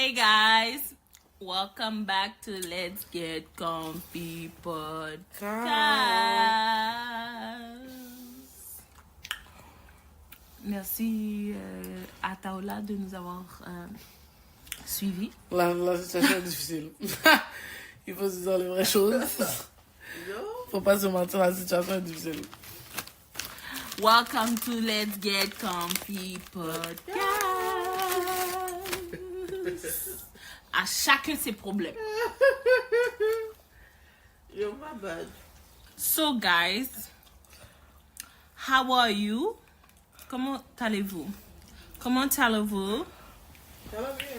Hey guys, welcome back to Let's Get Comfy Podcast. Merci à Taola de nous avoir suivis. La situation est difficile. Il faut se dire les vraies choses. Faut pas se mentir, la situation est difficile. Welcome to Let's Get Comfy Podcast. À chacun ses problèmes. You're my bad. So guys, how are you? Comment allez-vous? Comment allez-vous? Ça va bien.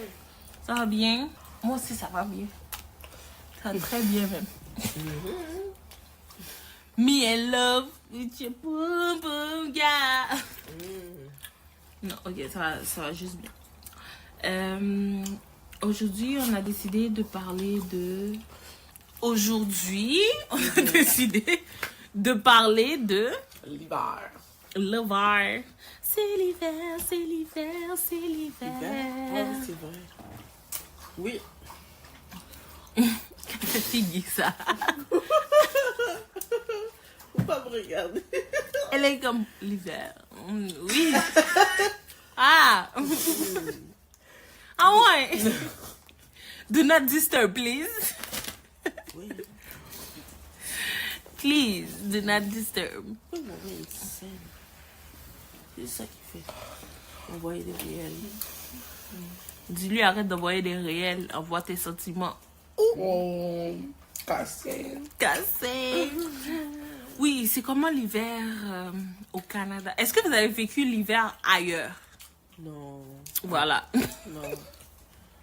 Ça va bien? Moi aussi ça va bien. Ça va très bien même. Me in love with your boom boom yeah. Non, ok, ça va juste bien. Aujourd'hui, on a décidé de parler de... Aujourd'hui, on a décidé de parler de... L'hiver. L'hiver. C'est l'hiver, c'est l'hiver, c'est l'hiver. Ouais, c'est vrai. Oui. C'est fini ça. Faut pas me regarder. Elle est comme l'hiver. Oui. Ah. Ah ouais. Do not disturb, please. Oui. Please, do not disturb. Oui, mon gars, il s'aime. C'est ça qui fait. Envoyer des réels. Dis-lui arrête d'envoyer des réels, envoie tes sentiments. Oh, cassé. Cassé. Oui, c'est comment l'hiver au Canada? Est-ce que vous avez vécu l'hiver ailleurs? Non. Voilà. Non.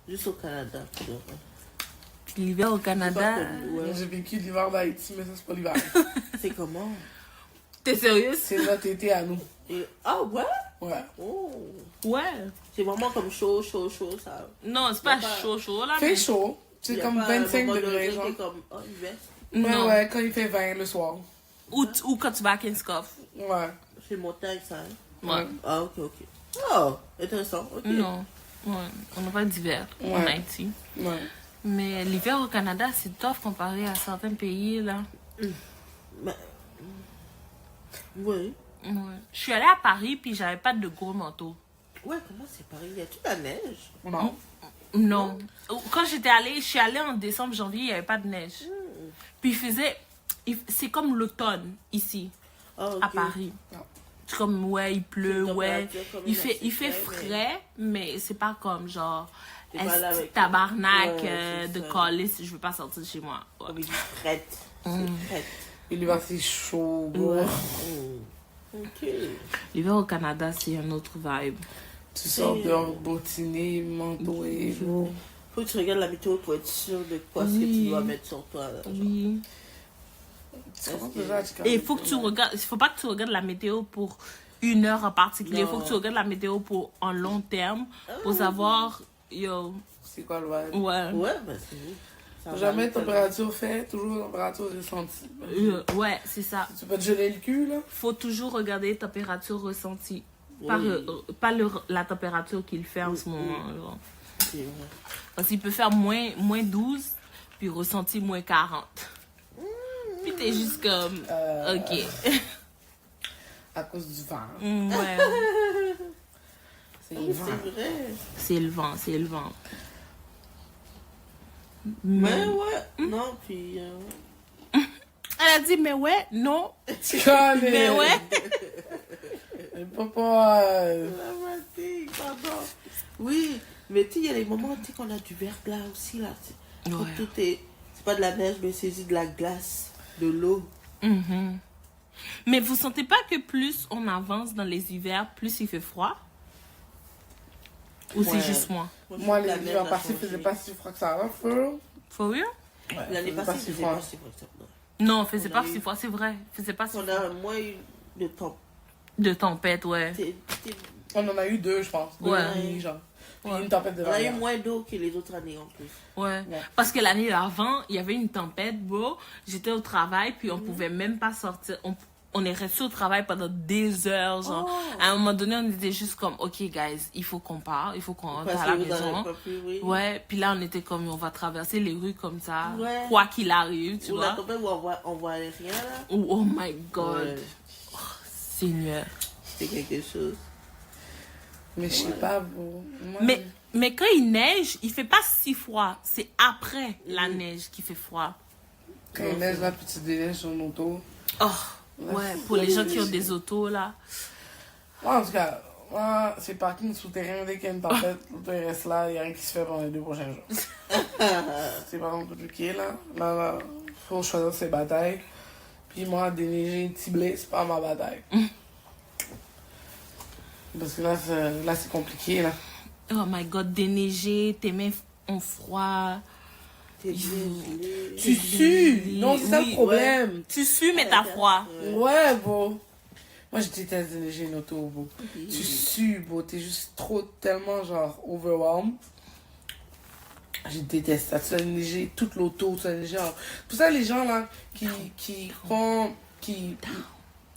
Juste au Canada. Pour de vrai. L'hiver au C'est pas Canada. comme- ouais. J'ai vécu l'hiver d'Haïti, mais ça, c'est pas l'hiver. C'est comment? T'es sérieuse? C'est notre été à nous. Et... Ah ouais? Ouais. Oh. Ouais. C'est vraiment comme chaud, ça. Non, c'est Y a pas pas- chaud là. Fait mais- chaud. Y C'est a comme pas un 25 moment degrés, donné genre. qui est comme, oh, hiver. Non. Ouais, quand il fait 20 le soir. Ou quand tu vas à Kinskoff. Ouais. C'est montagne, ça. Hein? Ouais. Ah, ok. Oh, intéressant. Ok. Non. Ouais. On n'a pas d'hiver en Ouais. Haïti. Ouais. Mais l'hiver au Canada, c'est tough comparé à certains pays, là. Mais... Oui. Ouais. Je suis allée à Paris, puis j'avais pas de gros manteau. Ouais, comment c'est pareil? Y a-tu la neige? Non. Non. Quand j'étais allée, je suis allée en décembre, janvier, il n'y avait pas de neige. Puis il faisait... C'est comme l'automne, ici, Ah, ok. à Paris. Non. C'est comme, ouais, il pleut, C'est une ouais. température comme Il fait frais, frais, mais c'est pas comme, genre... C'est pas là avec- Tabarnak Ouais, c'est de ça. calice, je veux pas sortir de chez moi. Ouais. Comme il dit frette. C'est frette. Et l'hiver, c'est chaud, bro. Ouais. Ok. L'hiver au Canada, c'est un autre vibe. Tu sors dehors bottiner, manteau et bro. Faut que tu regardes la météo pour être sûr de quoi ce que Oui. tu dois mettre sur toi. Là, genre. Oui. Tu comprends déjà, tu Et il faut que tu regardes, il faut pas que tu regardes la météo pour une heure en particulier. Il faut que tu regardes la météo pour en long terme, pour savoir, yo, C'est quoi le vibe? ouais, Ouais, bah c'est oui. Ça Jamais va, température fait, toujours température ressentie. ouais, c'est ça. Tu peux te geler le cul, là? Faut toujours regarder température ressentie, Oui. pas la température qu'il fait en ce moment. Genre. c'est vrai. Parce qu'il peut faire moins 12, puis ressenti moins 40. Puis t'es juste comme, ok. À cause du vent. Ouais, C'est le Oui, vent. c'est vrai. c'est le vent, c'est le vent. Mais ouais. Non, puis... Elle a dit, mais ouais, non, Calme. mais ouais. Mais papa. La fatigue, pardon. Oui, mais tu sais, il y a des moments tu sais, qu'on a du verglas aussi, là. Quand Ouais. tout est... C'est pas de la neige, mais c'est juste de la glace, de l'eau. Mhm. Mais vous sentez pas que plus on avance dans les hivers, plus il fait froid? Ou c'est Ouais. juste moi? Moi, la les neige hivers a passés changé. faisaient pas si froid que ça, hein, feu. For real? L'année faisait passée, si c'était froid. pas si froid que ça. Non, faisait On pas a si eu- froid, c'est vrai. Faisait pas si On froid. a moins eu de temps. De tempête, ouais. On en a eu deux, je pense. Deux Ouais. et demi, genre. Puis Ouais. une tempête de On a eu verglas. moins d'eau que les autres années en plus. Ouais. Ouais. Parce que l'année d'avant, il y avait une tempête, bro. J'étais au travail, puis on pouvait même pas sortir. on est resté au travail pendant des heures. Genre. À un moment donné, on était juste comme, OK, guys, il faut qu'on parte, il faut qu'on rentre à la maison. Ouais, puis là, on était comme, on va traverser les rues comme ça, quoi qu'il arrive, tu vois. On voit rien, là. Oh my God. Oh, Seigneur. C'était quelque chose. Mais je sais pas, bro. Moi, Mais quand il neige, il fait pas si froid. C'est après la neige qui fait froid. quand il neige, là, puis tu déneiges son auto. Oh, ouais, pour les gens qui ont des autos, là. Moi, en tout cas, moi, c'est parking souterrain. Dès qu'il y a une tempête, l'auto reste là, il n'y a rien qui se fait pendant les 2 prochains jours. C'est pas non plus ok, là. Là, faut choisir ses batailles. Puis moi, déneiger, tibler, c'est pas ma bataille. Parce que là, c'est compliqué, là. Oh my God, déneiger, tes mains ont froid. T'es gelé. Tu sues! Non, c'est ça le problème. Tu sues, mais t'as froid. Ouais, bro. Moi, je déteste déneiger une auto, bro. Tu sues, bro. T'es juste tellement, genre, overwhelmed. Je déteste ça. Tu dois déneiger toute l'auto. Tu dois déneiger... Pour ça, les gens, là, qui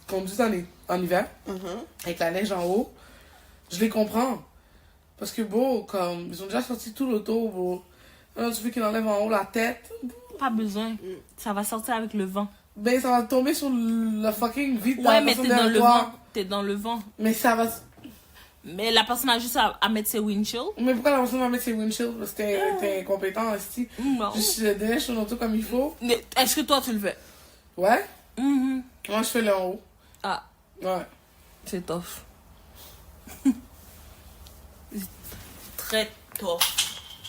conduisent en hiver, avec la neige en haut, je les comprends. Parce que, bro, comme, ils ont déjà sorti tout l'auto, bro. Alors, tu veux qu'ils enlèvent en haut la tête. Pas besoin. Ça va sortir avec le vent. Ben, ça va tomber sur la fucking vitre. Ouais, mais t'es dans le vent. T'es dans le vent. Mais ça va... Mais la personne a juste à mettre ses windshields. Mais pourquoi la personne va mettre ses windshields? Parce que t'es incompétent, aussi. Non. Juste déneige ton auto comme il faut. Mais est-ce que toi, tu le fais? Ouais. Moi, je fais le en haut. Ah, Ouais. c'est tough. Très tough.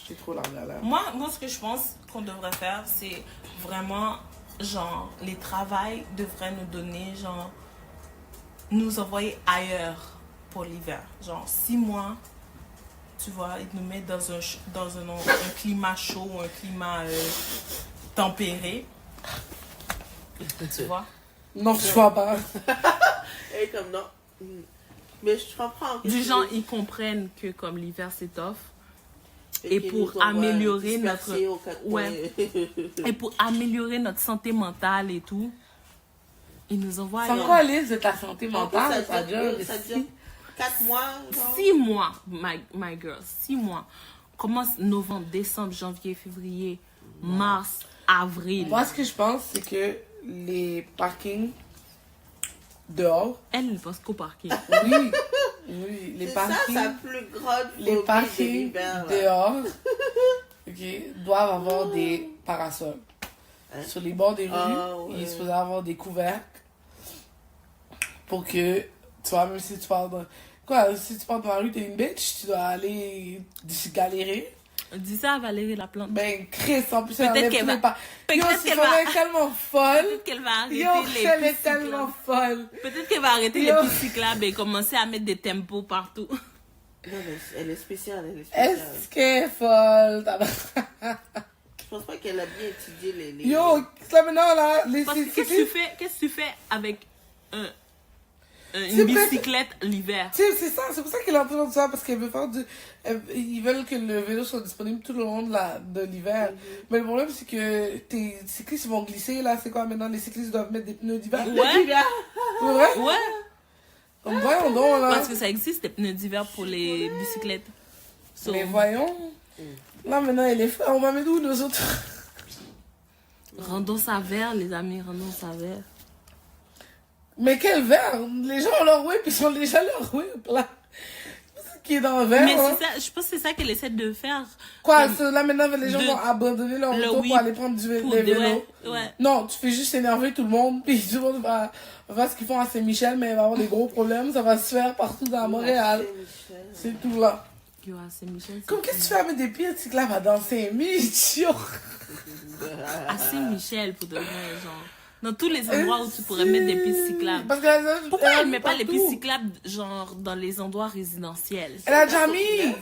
C'est trop la galère. Moi, ce que je pense qu'on devrait faire, c'est vraiment, genre, les travails devraient nous donner, genre, nous envoyer ailleurs pour l'hiver. Genre, 6 mois, tu vois, ils nous mettent dans un climat chaud, un climat tempéré. Tu vois? Non, je vois pas. Et comme non. Mais je comprends. Du genre, ils comprennent que comme l'hiver, c'est tough. Et pour améliorer notre... Ouais. Et pour améliorer notre santé mentale et tout, ils nous envoient... C'est quoi liste de ta santé mentale? Ça dure 4 mois. 6 mois, my girl. 6 mois. On commence novembre, décembre, janvier, février, mars, avril. Moi, ce que je pense, c'est que les parkings dehors... Elle pense qu'au parking. Oui. Oui, les parkings... C'est ça, sa plus grande Les phobie de parkings l'hiver. dehors, doivent avoir des parasols. Sur les bords des rues, il est supposé avoir des couvercles pour que, tu vois, même si tu pars dans... Quoi, si tu pars dans la rue, t'es une bitch, tu dois aller galérer. Dis ça à Valérie Laplante. Ben, Chris, en plus, Peut-être qu'elle va... Peut-être qu'elle va... tellement folle. Peut-être qu'elle va arrêter Yo, les elle est pistes tellement cyclables. folle. Peut-être qu'elle va arrêter les pistes cyclables et commencer à mettre des tempos partout. Non, mais elle est spéciale, elle est spéciale. Est-ce qu'elle est folle? Je pense pas qu'elle a bien étudié les... Yo, là maintenant, là, Parce que qu'est-ce que tu fais avec C'est une bicyclette l'hiver? C'est ça, c'est pour ça qu'elle est en train de ça, parce qu'elle veut faire ils veulent que le vélo soit disponible tout le long de l'hiver. Mais le problème, c'est que tes cyclistes vont glisser, là. C'est quoi maintenant? Les cyclistes doivent mettre des pneus d'hiver? Ouais. C'est vrai? Ouais. Comme voyons donc, là. Parce que ça existe des pneus d'hiver pour les bicyclettes. So, Mais voyons. Là, maintenant, elle est folle. On va mettre où, nous autres? rendons ça vert, les amis, rendons ça vert. Mais quel verre? Les gens ont leur whip, ils sont déjà leur whip, là. C'est qui est dans le verre, Mais là. c'est ça, je pense que c'est ça qu'elle essaie de faire. Quoi, Comme là, maintenant, les gens vont abandonner leur le auto whip pour aller prendre des vélos. Ouais. Non, tu fais juste énerver tout le monde, puis tout le monde va faire ce qu'ils font à Saint-Michel, mais il va avoir des gros problèmes. Ça va se faire partout dans Montréal. C'est tout là. Yo, à Saint-Michel. Comme qu'est-ce que tu fais avec des pieds cyclables à danser? Michio! À Saint-Michel, pour de vrai, genre. Dans tous les endroits où tu pourrais mettre des pistes cyclables. Parce que Pourquoi elle ne met pas les pistes cyclables, genre, dans les endroits résidentiels? Elle a déjà mis!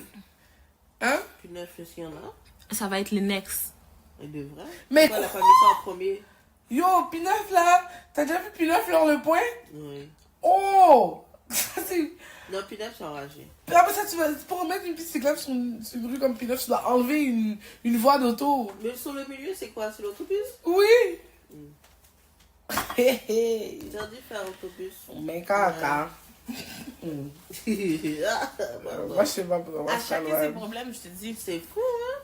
Hein? Puis 9, est-ce qu'il y en a? Ça va être les next. Elle devrait. Mais Pourquoi elle a pas mis ça en premier? Yo, P9 là! T'as déjà vu P9 sur le point? Oui. Oh! Ça, c'est... Non, puis 9, c'est enragé. Puis après ça, pour mettre une piste cyclable sur une rue comme P9, tu dois enlever une voie d'auto. Mais sur le milieu, c'est quoi? C'est l'autobus? Oui! Hé hé. Ils ont dû faire autobus. Mais caca. Moi, je sais pas pour moi, À c'est quoi chacun le ses vibe. problèmes, je te dis. C'est fou, hein?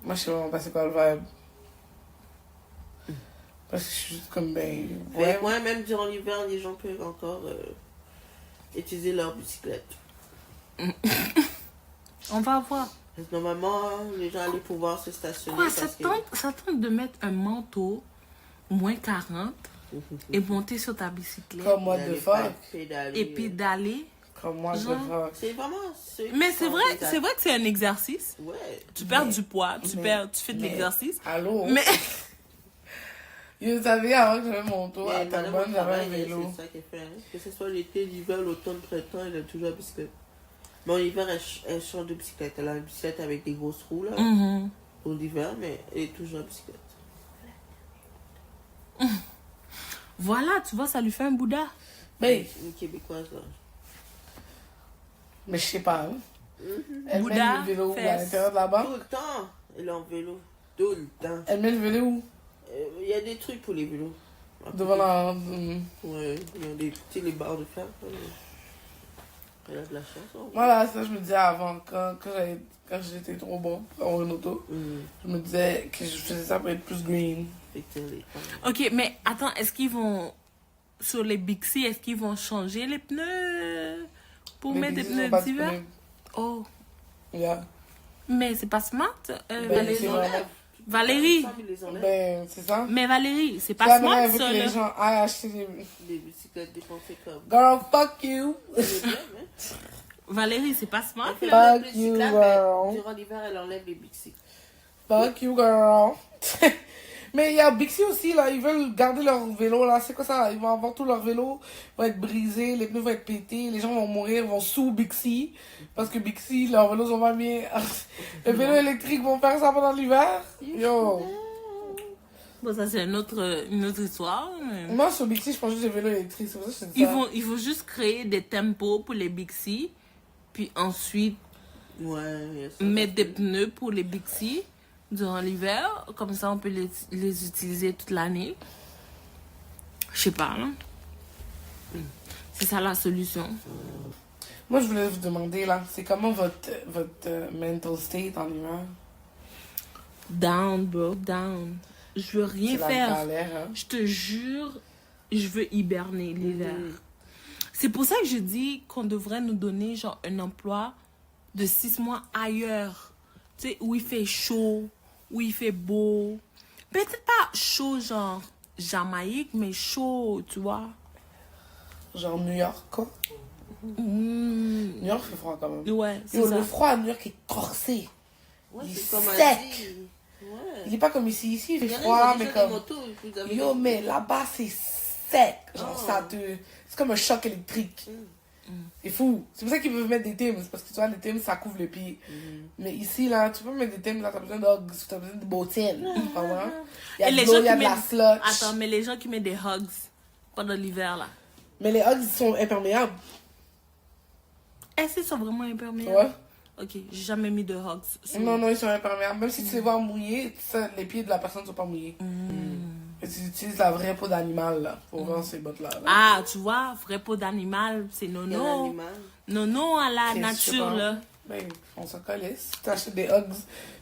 Moi, je sais vraiment pas c'est quoi le vibe. Parce que je suis juste comme, ben... Ouais. Moi, même durant l'hiver, les gens peuvent encore utiliser leur bicyclette. On va voir. Parce que normalement, les gens allaient pouvoir se stationner. Quoi, parce que... ça tente de mettre un manteau moins 40 et monter sur ta bicyclette Comme moi, de fuck. et puis d'aller. Comme moi, de Genre. fuck. C'est vraiment... Mais c'est vrai que c'est un exercice. Ouais. Tu perds du poids, tu fais de mais- l'exercice. Allô? Mais Vous savez, avant que j'avais mon tour à Mais madame au Terrebonne, j'avais un travail, vélo. c'est ça qu'elle fait. Hein. Que ce soit l'été, l'hiver, l'automne, le printemps, elle a toujours la bicyclette. Mais en hiver, elle change de bicyclette. Elle a une bicyclette avec des grosses roues là, pour l'hiver, mais elle est toujours en bicyclette. voilà, tu vois, ça lui fait un Bouddha. Mais, Une Québécoise là. mais je sais pas. Hein. Elle met Bouddha, le vélo où, à fesses. l'intérieur de là-bas? Tout le temps, elle est en vélo. Tout le temps. Elle met le vélo où? Il y a des trucs pour les vélos. Devant la... Ouais, il y a des petits les barres de fer. Elle a de la chance. Hein. Voilà, ça je me disais avant, quand j'étais trop bon pour avoir une auto, je me disais que je faisais ça pour être plus green. Ok, mais attends, est-ce qu'ils vont, sur les Bixi, est-ce qu'ils vont changer les pneus pour mettre des pneus d'hiver? Oh, Yeah. mais c'est pas smart, Ben, Valérie. c'est vraiment... Valérie. Ben, c'est ça. Mais Valérie, c'est Ça, pas maintenant, smart elle veut ça, que les là. gens aillent acheter des... Des bicyclettes dépensées comme. Girl, fuck you! C'est bien, hein. Valérie, c'est pas smart. Elle fait là. le Fuck plus you, cyclable, girl. mais durant l'hiver, elle enlève les bicycles. Fuck you, girl! Mais il y a Bixi aussi, là, ils veulent garder leur vélo, là, c'est quoi ça? Ils vont avoir tout leur vélo, vont être brisés, les pneus vont être pétés, les gens vont mourir, vont sous Bixi, parce que Bixi, leurs vélos sont pas bien. Les vélos électriques vont faire ça pendant l'hiver? Yo! Bon, ça, c'est une autre histoire. Mais... Moi, sur Bixi, je pense juste des vélos électriques, c'est pour ça que je te dis ça. Ils vont juste créer des tempos pour les Bixi, puis ensuite Ouais, ça, mettre des pneus pour les Bixi durant l'hiver. Comme ça, on peut les utiliser toute l'année. Je sais pas, hein. C'est ça la solution. Moi, je voulais vous demander, là, c'est comment votre mental state en hiver? Down, bro, down. Je veux rien C'est la faire. galère, hein? Je te jure, je veux hiberner l'hiver. C'est pour ça que je dis qu'on devrait nous donner genre un emploi de 6 mois ailleurs. Tu sais, où il fait chaud, où il fait beau. Peut-être pas chaud genre Jamaïque, mais chaud, tu vois. Genre New York, quoi. New York fait froid quand même. Ouais, c'est Yo, ça. le froid à New York est corsé. Ouais, Il c'est est comme un sec. dit. Ouais. Il est pas comme ici. Ici, il Il y fait en a, froid, ils ont mais déjà comme... des motos, vous avez Yo, des- mais là-bas, c'est sec. Genre, Oh. ça te... C'est comme un choc électrique. C'est fou. C'est pour ça qu'ils peuvent mettre des Timbs. Parce que tu vois, les Timbs, ça couvre le pied. Mais ici, là, tu peux mettre des Timbs, là, t'as besoin d'Uggs, t'as besoin de bottines. Tu comprends? Il y a Et de les l'eau, gens il y a qui de la mettent... slotch. Attends, mais les gens qui mettent des hugs pendant l'hiver, là. Mais les Uggs, ils sont imperméables. Est-ce qu'ils sont vraiment imperméables? Ouais. Ok, j'ai jamais mis de hugs. sur- Non, non, ils sont imperméables. Même si tu les vois mouillés, les pieds de la personne ne sont pas mouillés. Et tu utilises la vraie peau d'animal, là, pour vendre ces bottes-là. Là. Ah, tu vois, vrai pot d'animal, c'est Il y a un nono. animal. Nono à la Qu'est-ce que je sais nature, pas. là. Ben, on s'en connaît. Si tu achètes des Uggs,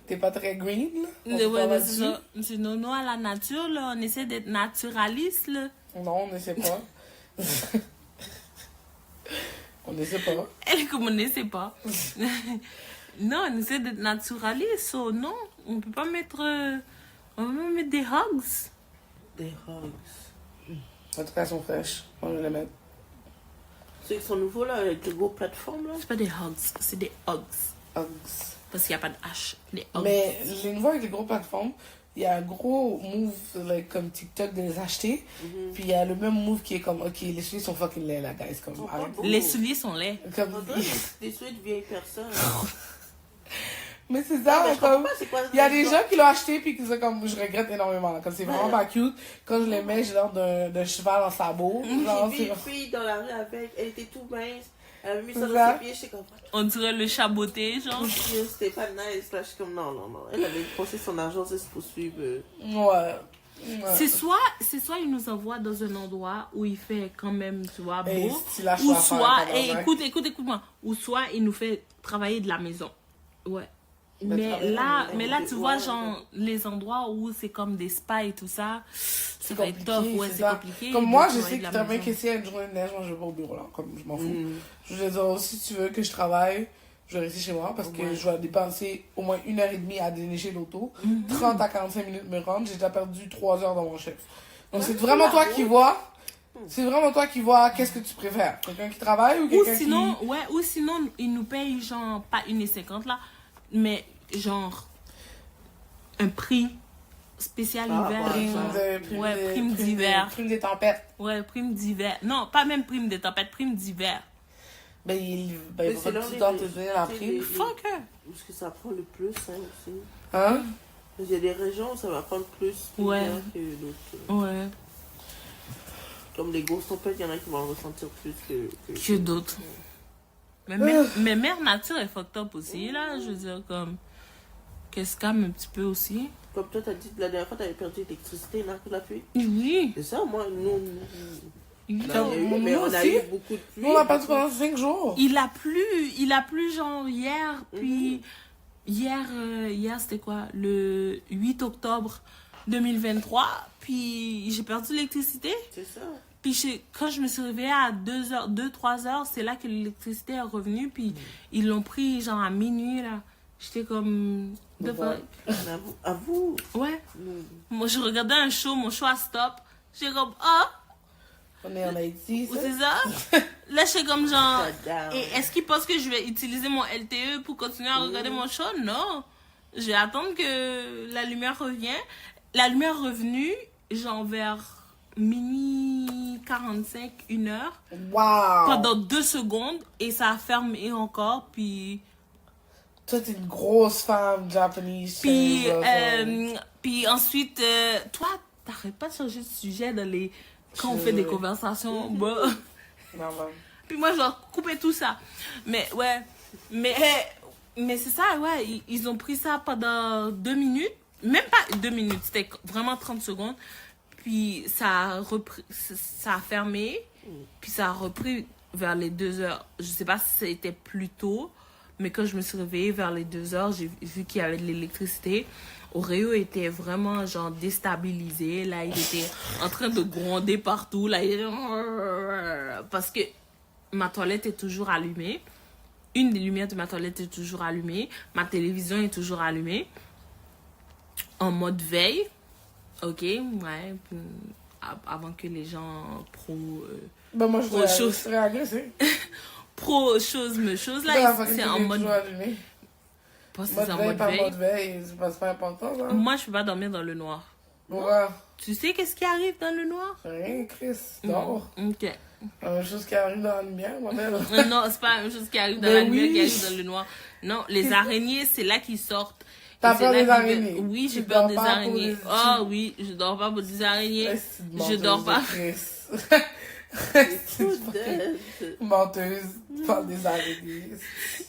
t'es pas très green, là. On Ouais, se parle mais c'est là-dessus. ça. C'est nono à la nature, là. On essaie d'être naturaliste, là. Non, on essaie pas. On essaie pas. Elle, comme on essaie pas. Non, on essaie d'être naturaliste, so, non. On peut pas mettre... on peut pas mettre des hugs. Des hugs. En tout cas, elles sont fraîches. On va les mettre. Ceux qui sont nouveaux là, avec les gros plateformes là. C'est pas des hugs, c'est des hugs. Uggs. Parce qu'il n'y a pas de H. Des hugs. Mais les nouveaux avec les gros plateformes, il y a un gros move like, comme TikTok de les acheter. Puis il y a le même move qui est comme, ok, les souliers sont fucking laids là, guys. Comme, Oh, arrête. oh. Les souliers sont laids. Comme, On dirait des souhaits de vieilles personnes. mais c'est Non, ça, mais je comprends comme. pas, c'est quoi Il y a des gens qui l'ont acheté puis qui sont comme, je regrette énormément. Là, comme c'est vraiment pas cute. Quand je les mets, j'ai l'air d'un cheval en sabot. Genre, J'ai vu c'est une fille dans la rue avec, elle était tout mince. Elle avait mis ça C'est dans ça. ses pieds, j'étais comme, On dirait le chaboté, genre. c'était pas nice. Là, je suis comme, non. Elle avait dépensé son argent juste pour suivre. Ouais. C'est soit il nous envoie dans un endroit où il fait quand même, tu vois, beau. Ou soit, écoute-moi. Ou soit il nous fait travailler de la maison. Ouais. Mais là, tu vois, genre, les endroits où c'est comme des spas et tout ça, c'est compliqué. Ouais, c'est compliqué. Comme moi, je sais que t'as bien qu'essayé une journée de neige, moi je vais pas au bureau là, comme je m'en fous. Je veux dire, si tu veux que je travaille, je vais rester chez moi parce que je vais dépenser au moins 1h30 à déneiger l'auto, 30 à 45 minutes me rendre, j'ai déjà perdu 3 heures dans mon chef. Donc c'est vraiment toi qui vois. C'est vraiment toi qui vois qu'est-ce que tu préfères. Quelqu'un qui travaille ou quelqu'un qui... Ou sinon, ils nous payent genre, pas 1,50 là, mais genre, un prix spécial hiver. Prime d'hiver. Prime des tempêtes. Ouais, prime d'hiver. Non, pas même prime des tempêtes, prime d'hiver. Il va pas tout le temps te donner la prime. Fuck her. Parce que ça prend le plus, hein, aussi. Hein? Il y a des régions où ça va prendre plus que d'autres. Ouais. Comme les grosses tempêtes, il y en a qui vont ressentir plus que d'autres. Mais Mère Nature est fucked up aussi, là. Je veux dire, comme... Qu'est-ce qu'il y a un petit peu aussi? Comme toi, t'as dit la dernière fois, t'avais perdu l'électricité là, que la pluie. Oui. C'est ça, moi, nous... Mais on a eu beaucoup de pluie. On a perdu pendant 5 jours. Il a plu genre hier, puis... Hier, c'était quoi? Le 8 octobre 2023, puis j'ai perdu l'électricité. C'est ça. Puis quand je me suis réveillée à 2-3 heures, c'est là que l'électricité est revenue, puis ils l'ont pris genre à minuit, là. J'étais comme... À vous? Ouais. Moi, je regardais un show, mon show à stop. J'étais comme, on est en Haïti, ça? C'est ça? Là, j'étais comme genre... Et est-ce qu'ils pensent que je vais utiliser mon LTE pour continuer à regarder mon show? Non. Je vais attendre que la lumière revienne. La lumière est revenue, genre vers minuit 45, 1h. Wow! Pendant 2 secondes, et ça a fermé encore, puis... Toi, t'es une grosse femme japonaise. Puis ensuite, toi, t'arrêtes pas de changer de sujet quand on fait des conversations. Puis moi, je dois couper tout ça. Mais ouais, mais c'est ça, ouais, ils ont pris ça pendant 2 minutes. Même pas 2 minutes, c'était vraiment 30 secondes. Puis ça a fermé. Puis ça a repris vers les 2 heures. Je sais pas si c'était plus tôt. Mais quand je me suis réveillée vers les 2 heures, j'ai vu qu'il y avait de l'électricité. Oreo était vraiment genre déstabilisé. Là, il était en train de gronder partout. Là, parce que ma toilette est toujours allumée. Une des lumières de ma toilette est toujours allumée. Ma télévision est toujours allumée. En mode veille. Ok, ouais. Avant que les gens moi, je serais agressée. Chose là, c'est en mode... C'est en mode veille, c'est pas important, ça. Moi, je peux pas dormir dans le noir. Ouais. Tu sais qu'est-ce qui arrive dans le noir? Rien, Chris. Dors. Ok. La même chose qui arrive dans la lumière, ma belle. Non, c'est pas la même chose qui arrive dans la lumière qui arrive dans le noir. Non, les araignées, c'est là qu'ils sortent. T'as peur des araignées? Oui, j'ai peur des araignées. Oh oui, je dors pas pour des araignées. Je dors pas. Menteuse, parle des araignées.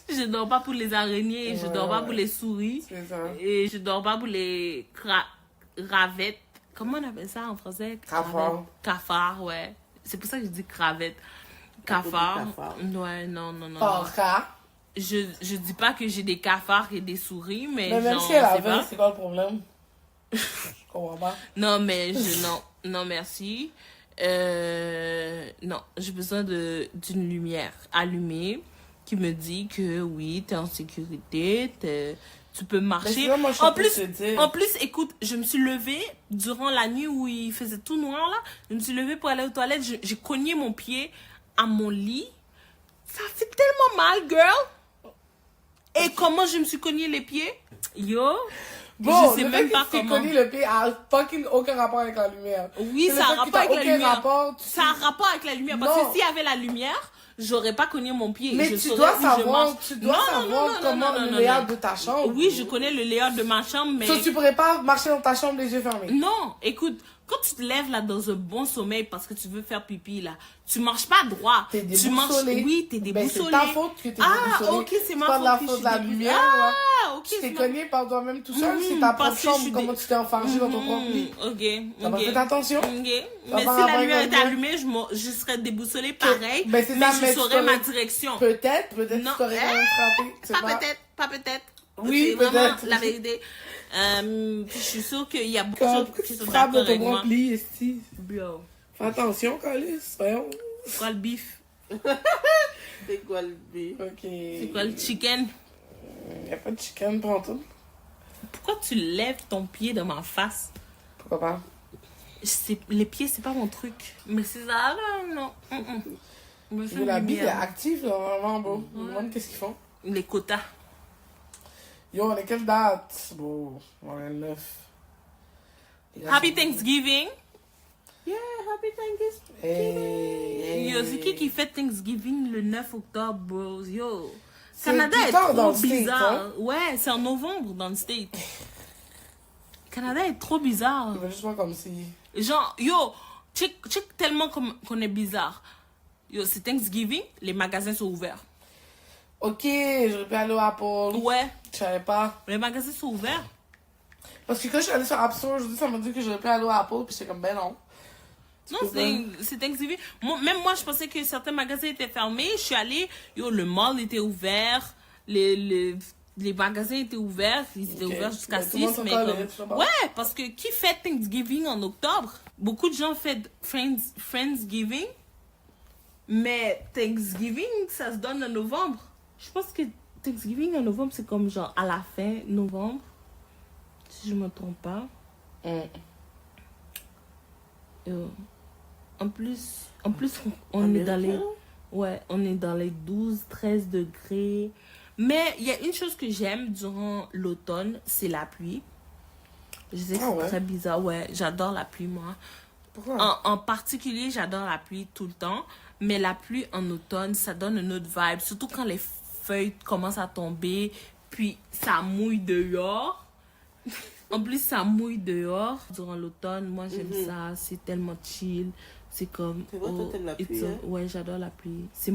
Je dors pas pour les araignées, je dors pas pour les souris. C'est ça. Et je dors pas pour les ravettes. Comment on appelle ça en français? Cafard. Cafard, ouais. C'est pour ça que je dis cravette. Cafard. Ouais, non. Porca. Je dis pas que j'ai des cafards et des souris, mais même genre, si elle avait, c'est quoi le problème? Je comprends pas. Non, mais non, merci. Non, j'ai besoin d'une lumière allumée qui me dit que oui, t'es en sécurité, tu peux marcher. Moi, en plus, écoute, je me suis levée durant la nuit où il faisait tout noir là. Je me suis levée pour aller aux toilettes. J'ai cogné mon pied à mon lit. Ça fait tellement mal, girl. Et comment je me suis cogné les pieds? Yo. Bon, je sais même pas comment. Connu le pied a fucking aucun rapport avec la lumière. Oui, ça a rapport avec la lumière. Ça a rapport avec la lumière. Parce que s'il y avait la lumière, j'aurais pas cogné mon pied. Mais tu dois savoir comment le layout de ta chambre. Oui, je connais le layout de ma chambre, mais... Tu pourrais pas marcher dans ta chambre les yeux fermés. Non, écoute, quand tu te lèves là dans un bon sommeil parce que tu veux faire pipi là, tu marches pas droit. T'es Tu marches, déboussolé. oui, t'es déboussolé. C'est ta faute que t'es déboussolé. Ok, c'est ma pas faute. de la que je faute de suis la déboussolée. lumière, là. Ok, Tu t'es c'est ma- cogné par toi-même tout seul, c'est Mhm, ta parce propre que je chambre, suis comment tu t'es enfargé dans ton propre lit. Ok, T'as pas ok. fait attention? Ok. Ça Mais si va la avoir lumière un était lien. allumée, je serais déboussolée pareil. Ben, c'est mais ça, je mais tu saurais ma t'aurais- direction. Peut-être Non. tu t'aurais quand même frappé. c'est Pas peut-être, pas peut-être. Oui, C'est vraiment peut-être. la vérité. Puis je suis sûre qu'il y a beaucoup de Quand gens pourquoi qui tu sont frappes d'accord de ton avec moi. propre lit, esti? Bro, Fais attention, Calice, voyons. c'est quoi le beef? C'est quoi le but? Ok. C'est quoi le chicken? Y'a pas de chicken pour tout. Pourquoi tu lèves ton pied dans ma face? Pourquoi pas? Les pieds, c'est pas mon truc. Mais c'est ça, là, non. Me fais La du bille est bien. active, là, vraiment beau. Je me demande qu'est-ce qu'ils font. Les quotas. Yo, on est quelle date? Bon, on est le 9. Happy Thanksgiving. Yeah, happy Thanksgiving. Hey. Yo, c'est qui fait Thanksgiving le 9 octobre, bros? Yo. C'est Canada plus est tard dans trop le States, bizarre. hein? Ouais, c'est en novembre dans le State. Canada est trop bizarre. Il va juste voir comme si... Genre, yo, check tellement qu'on est bizarre. Yo, c'est Thanksgiving, les magasins sont ouverts. Ok, j'aurais pu aller au Apple. Ouais, Je savais pas. les magasins sont ouverts. Parce que quand je suis allée sur App Store, aujourd'hui, ça m'a dit que j'aurais pu aller au Apple, puis j'étais comme, ben non. Non, peux c'est Thanksgiving. Même moi, je pensais que certains magasins étaient fermés. Je suis allée, yo, le mall était ouvert, les magasins étaient ouverts. Ils étaient Ok. ouverts jusqu'à Mais tout le monde 6. s'en Mais parlait, comme... tu sais pas. Ouais, parce que qui fait Thanksgiving en octobre? Beaucoup de gens font Friendsgiving. Mais Thanksgiving, ça se donne en novembre. Je pense que Thanksgiving en novembre, c'est comme genre à la fin novembre. Si je me trompe pas. En plus, on est dans les... Ouais, on est dans les 12, 13 degrés. Mais il y a une chose que j'aime durant l'automne, c'est la pluie. Je sais que Ah ouais? c'est très bizarre. Ouais, j'adore la pluie, moi. Pourquoi? En particulier, j'adore la pluie tout le temps. Mais la pluie en automne, ça donne une autre vibe. Surtout quand les feuilles commencent à tomber. Puis ça mouille dehors. En plus, ça mouille dehors. Durant l'automne, moi, j'aime ça. C'est tellement chill. C'est comme... C'est vrai, toi, t'aimes la pluie, hein? Ouais, j'adore la pluie. C'est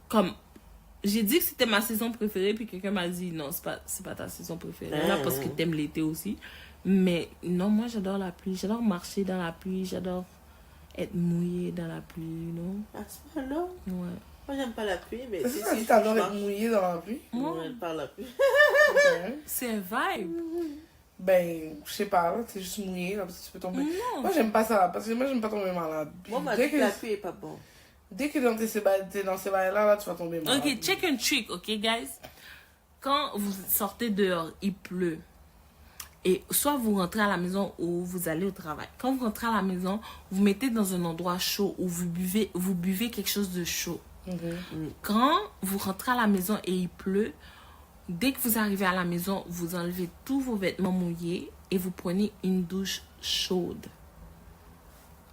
comme... J'ai dit que c'était ma saison préférée, puis quelqu'un m'a dit, non, c'est pas ta saison préférée. Là, parce que t'aimes l'été aussi. Mais non, moi, j'adore la pluie. J'adore marcher dans la pluie. J'adore être mouillée dans la pluie, non? À ce moment-là, Ouais. moi, j'aime pas la pluie, mais Est-ce que ça dit que t'adores être mouillé dans la pluie? Moi, j'aime pas la pluie. C'est un vibe. Ben, je sais pas, là, c'est juste mouillé, là, parce que tu peux tomber. Non. Moi, j'aime pas ça, parce que moi, j'aime pas tomber malade. Puis Moi, on m'a dès dit que que, la pluie est pas bon. dès que t'es dans ces bails-là, là, tu vas tomber malade. Ok, check un trick, ok, guys? Quand vous sortez dehors, il pleut. Et soit vous rentrez à la maison ou vous allez au travail. Quand vous rentrez à la maison, vous mettez dans un endroit chaud où vous buvez quelque chose de chaud. Quand vous rentrez à la maison et il pleut, dès que vous arrivez à la maison, vous enlevez tous vos vêtements mouillés et vous prenez une douche chaude.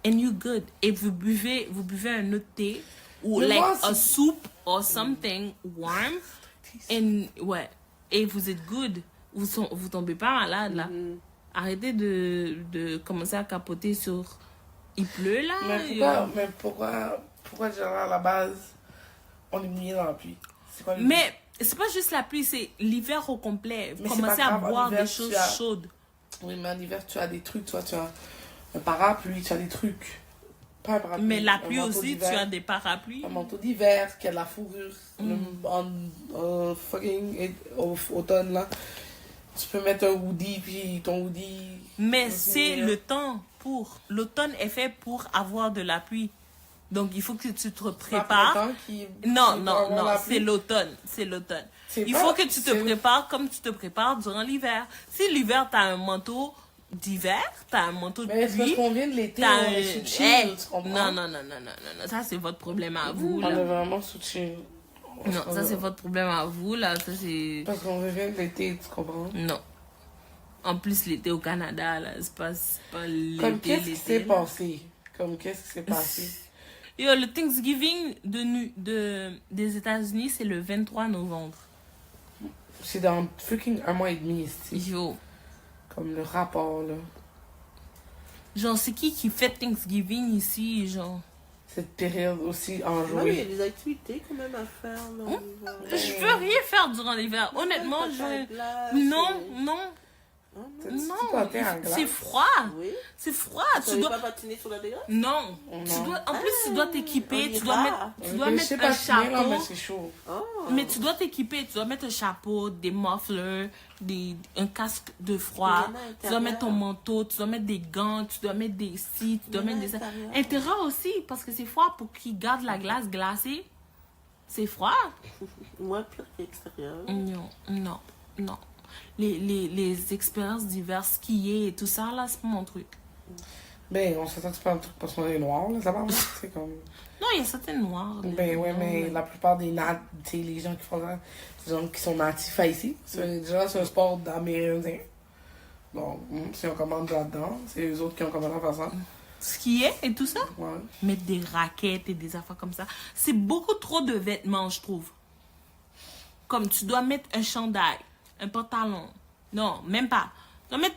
And you good. Et vous buvez un autre thé ou Mais like moi, a c'est- soup or something warm. And, ouais. Et vous êtes good. Vous tombez pas malade là. Arrêtez de commencer à capoter sur il pleut là. Mais pourquoi déjà à la base, on est mouillé dans la pluie? C'est quoi le but? Mais c'est pas juste la pluie, c'est l'hiver au complet. Vous Mais c'est commencez pas à grave, en boire hiver, des choses tu as- chaudes. Oui, mais en hiver, tu as des trucs, toi, tu as un parapluie, tu as des trucs. Pas un parapluie. Mais la un pluie manteau aussi, tu d'hiver, as des parapluies. Un manteau d'hiver qui a de la fourrure. En fucking automne, là. Tu peux mettre un hoodie, puis ton hoodie. Mais aussi, c'est là. le temps pour. L'automne est fait pour avoir de la pluie. Donc il faut que tu te C'est pas prépares. pour le temps qui- Non, qui non, va avoir non, la c'est pluie. l'automne. C'est l'automne. C'est Il pas- faut que tu te c'est- prépares comme tu te prépares durant l'hiver. Si l'hiver, tu as un manteau d'hiver, tu as un manteau de Mais c'est parce pluie. qu'on vient de l'été, T'as on est un- sous chill, Hey, tu comprends? non, ça c'est votre problème à vous. On est Là. vraiment sous chill. Non, ça c'est votre problème à vous. Là, ça c'est. Parce qu'on revient de l'été, tu comprends? Non. En plus, l'été au Canada, là, c'est pas l'été. Comme qu'est-ce qui s'est là. passé? Comme qu'est-ce qui s'est passé? Yo, le Thanksgiving des États-Unis, c'est le 23 novembre. C'est dans freaking un mois et demi ici. Yo, Comme le rapport, là. Genre, c'est qui fait Thanksgiving ici, genre? Cette période aussi enjouée. Ouais, il y a des activités quand même à faire dans l'hiver. Je veux rien faire durant l'hiver. Honnêtement, non. C'est froid. Oui. C'est froid. Tu dois pas patiner sur la glace? Non. En plus, tu dois t'équiper. Tu dois mettre un chapeau. Mais c'est chaud. Mais tu dois t'équiper. Tu dois mettre un chapeau, des mufflers, un casque de froid. Tu dois mettre ton manteau. Tu dois mettre des gants. Tu dois mettre des scies. Tu dois mettre des... Intérieur aussi, parce que c'est froid pour qu'ils gardent la glace glacée. C'est froid. Moi, pire qu'extérieur. Non. Les expériences diverses, skier et tout ça, là, c'est pas mon truc. Ben, on s'attend que c'est pas un truc pour soigner noir, là, ça va, c'est comme... Non, il y a certaines noirs. Ben ouais, mais la plupart des les gens qui font ça, c'est des gens qui sont natifs ici. Déjà, c'est un sport d'Amérindiens. Donc, si on commande là-dedans, c'est eux autres qui ont commandé à faire ça. Skier et tout ça? Ouais. Mettre des raquettes et des affaires comme ça. C'est beaucoup trop de vêtements, je trouve. Comme tu dois mettre un chandail, un pantalon. Non, même pas. Tu dois mettre...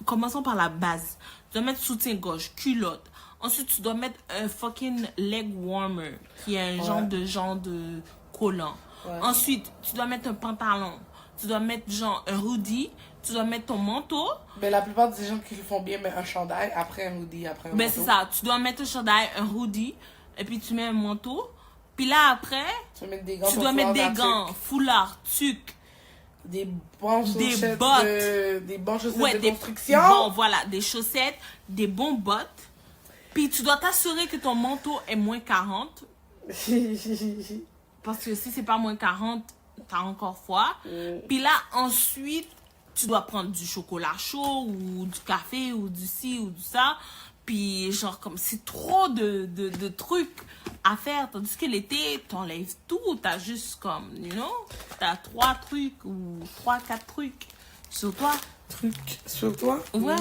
Commençons par la base. Tu dois mettre soutien-gorge, culotte. Ensuite, tu dois mettre un fucking leg warmer, qui est un genre de collant. Ouais. Ensuite, tu dois mettre un pantalon. Tu dois mettre genre un hoodie. Tu dois mettre ton manteau. Mais la plupart des gens qui le font bien mettent un chandail, après un hoodie, après un manteau. C'est ça. Tu dois mettre un chandail, un hoodie, et puis tu mets un manteau. Puis là, après, tu dois mettre des gants, foulard, tuque. Des bons chaussettes bottes. Des bons chaussettes de construction. Bon, voilà, des chaussettes, des bons bottes. Puis tu dois t'assurer que ton manteau est moins 40. Parce que si c'est pas moins 40, t'as encore froid. Puis là, ensuite, tu dois prendre du chocolat chaud ou du café ou du ci ou du ça. Puis genre comme c'est trop de trucs à faire. Tandis que l'été, t'enlèves tout. T'as juste comme, t'as 3 trucs ou 3-4 trucs sur toi. Trucs sur toi? Ouais.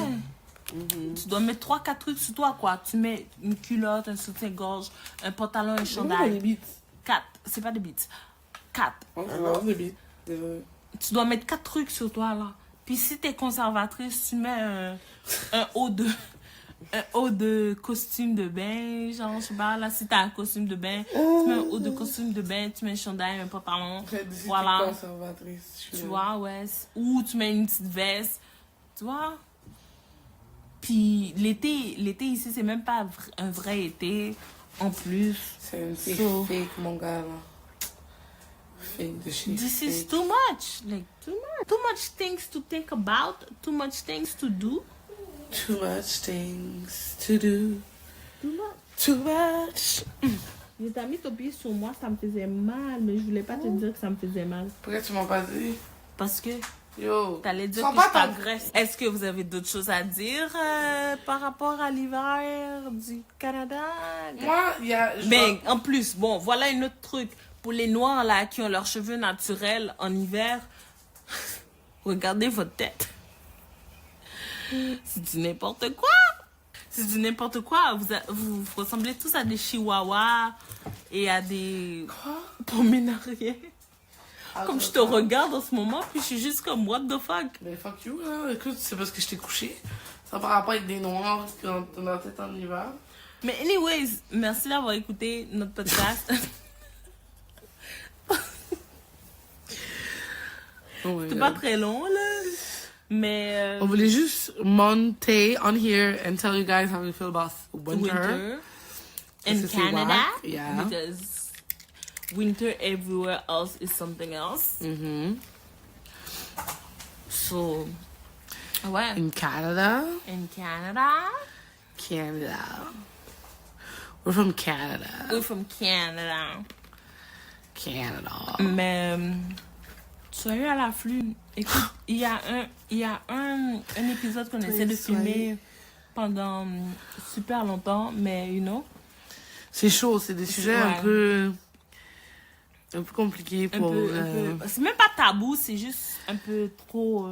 Tu dois mettre 3-4 trucs sur toi, quoi. Tu mets une culotte, un soutien-gorge, un pantalon, un chandail. Des beats. 4. C'est pas des beats. 4. Des beats. Tu dois mettre 4 trucs sur toi, là. Puis si t'es conservatrice, tu mets un haut de costume de bain, genre, je sais pas, là, si t'as un costume de bain, tu mets un haut de costume de bain, tu mets un chandail, un pantalon, voilà. Conservatrice, tu vois, ouais. Ou tu mets une petite veste, tu vois. Puis l'été ici, c'est même pas un vrai été, en plus. C'est un fake, mon gars, là. Fake de shit. This is too much, like, too much things to think about, too much things to do. Too much things to do. Too much. Je t'ai mis ton pied sur moi, ça me faisait mal, mais je voulais pas te dire que ça me faisait mal. Pourquoi tu m'as pas dit? Parce que yo, t'allais dire que je t'agresse. Est-ce que vous avez d'autres choses à dire par rapport à l'hiver du Canada? Moi, il y a... Mais en plus, bon, voilà un autre truc. Pour les Noirs là qui ont leurs cheveux naturels en hiver, regardez votre tête. C'est du n'importe quoi. C'est du n'importe quoi. Vous ressemblez tous à des chihuahuas et à des poménariens. Comme je te regarde en ce moment, puis je suis juste comme, what the fuck? Mais fuck you, hein. Écoute, c'est parce que je t'ai couché. Ça par rapport avec des noirs quand on a la tête en hiver. Mais anyways, merci d'avoir écouté notre podcast. C'est pas très long, là. Mais... on voulait juste monter on here and tell you guys how we feel about winter. In Canada. Yeah. Because winter everywhere else is something else. So, ouais. In Canada. We're from Canada. Mais... soyez à l'afflux. Écoute, il y a un épisode qu'on essaie de filmer pendant super longtemps, mais c'est chaud, c'est des sujets un peu compliqués pour... c'est même pas tabou, c'est juste un peu trop...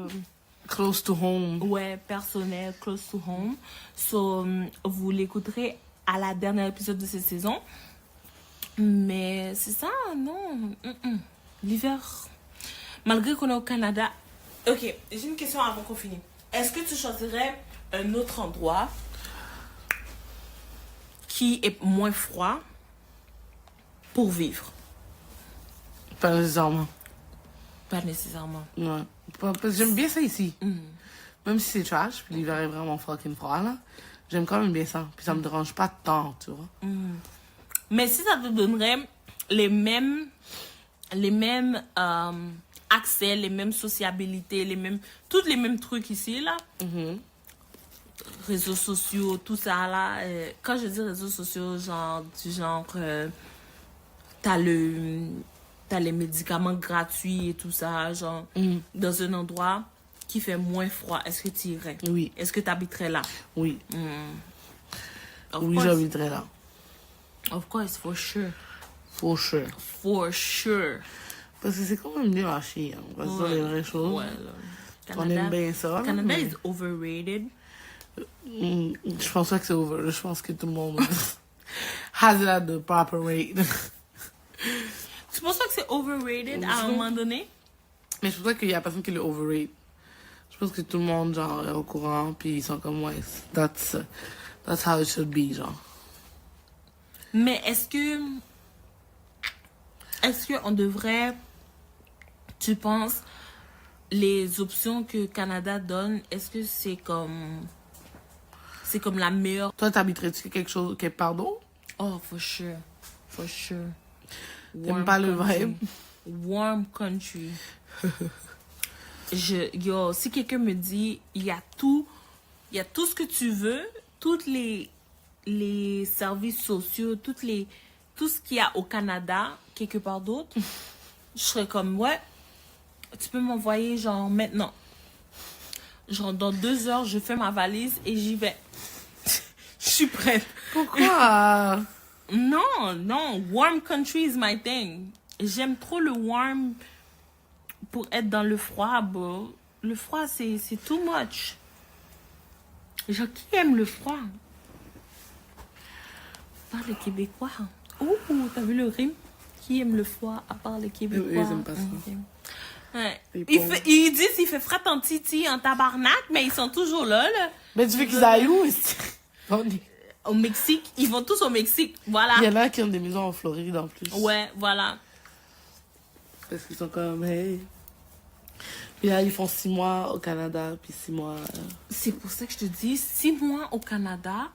close to home. Ouais, personnel, close to home. So, vous l'écouterez à la dernière épisode de cette saison. Mais c'est ça, non. L'hiver... Malgré qu'on est au Canada... Ok, j'ai une question avant qu'on finisse. Est-ce que tu choisirais un autre endroit qui est moins froid pour vivre? Pas nécessairement. Pas nécessairement. Ouais. Parce que j'aime bien ça ici. Mm. Même si c'est trash, puis l'hiver est vraiment fucking froid, là. J'aime quand même bien ça. Puis ça me dérange pas tant, tu vois. Mm. Mais si ça te donnerait les mêmes accès, les mêmes sociabilités, tous les mêmes trucs ici, là, réseaux sociaux, tout ça, là, quand je dis réseaux sociaux, t'as les médicaments gratuits et tout ça, genre, dans un endroit qui fait moins froid, est-ce que tu irais? Oui. Est-ce que tu habiterais là? Oui. Of Oui, course. j'habiterais là. Of course, for sure. For sure. For sure. Parce que c'est quand même mieux à chier. Hein. Parce que c'est les vraies choses. Ouais, là. On aime bien ça. là, Canada mais- is overrated. Je pense pas que c'est over. Je pense que tout le monde has it at the proper rate. Tu penses pas que c'est overrated à un moment donné? Mais je pense pas qu'il y a personne qui le overrate. Je pense que tout le monde, genre, est au courant, puis ils sont comme, ouais, that's how it should be, genre. Mais est-ce que on devrait, tu penses, les options que Canada donne, est-ce que c'est comme la meilleure? Toi, t'habiterais-tu quelque chose, quelque part d'autre? Oh, for sure. For sure. T'aimes pas le vibe? Warm country. Si quelqu'un me dit, il y a tout ce que tu veux, toutes les services sociaux, tout ce qu'il y a au Canada, quelque part d'autre, je serais comme, ouais, tu peux m'envoyer, genre, maintenant. Genre, dans 2 heures, je fais ma valise et j'y vais. Je suis prête. Pourquoi? Non, warm country is my thing. J'aime trop le warm pour être dans le froid, bro. Le froid, c'est too much. Genre, qui aime le froid? À part les Québécois. Ouh, t'as vu le rime? Qui aime le froid à part les Québécois? Ils aiment pas ça. Ok. Ouais. Les Ils disent qu'il fait frais en titi, en tabarnak, mais ils sont toujours là. Mais tu veux qu'ils aillent où? Au Mexique, ils vont tous au Mexique. Voilà. Il y en a qui ont des maisons en Floride en plus. Ouais, voilà. Parce qu'ils sont comme, hey. Puis là, ils font 6 mois au Canada, puis 6 mois. C'est pour ça que je te dis, 6 mois au Canada,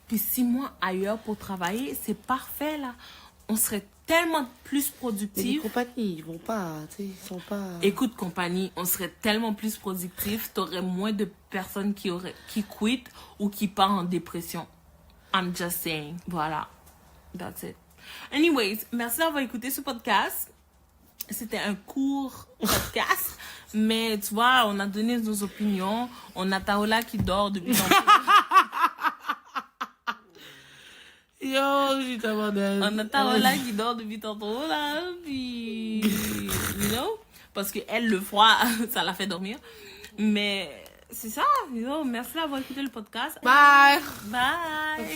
puis 6 mois ailleurs pour travailler, c'est parfait, là. On serait tellement plus Mais les productifs. compagnies, ils vont pas, tu sais, ils sont pas. Écoute, compagnie, on serait tellement plus productifs, t'aurais moins de personnes qui quittent ou qui partent en dépression. I'm just saying. Voilà. That's it. Anyways, merci d'avoir écouté ce podcast. C'était un court podcast, mais tu vois, on a donné nos opinions. On a Taola qui dort depuis longtemps. Yo, j'ai tellement d'aide. On a Taola qui dort depuis tantôt, là, puis... You know? Parce que elle, le froid, ça l'a fait dormir. Mais c'est ça, you know? Merci d'avoir écouté le podcast. Bye! Bye!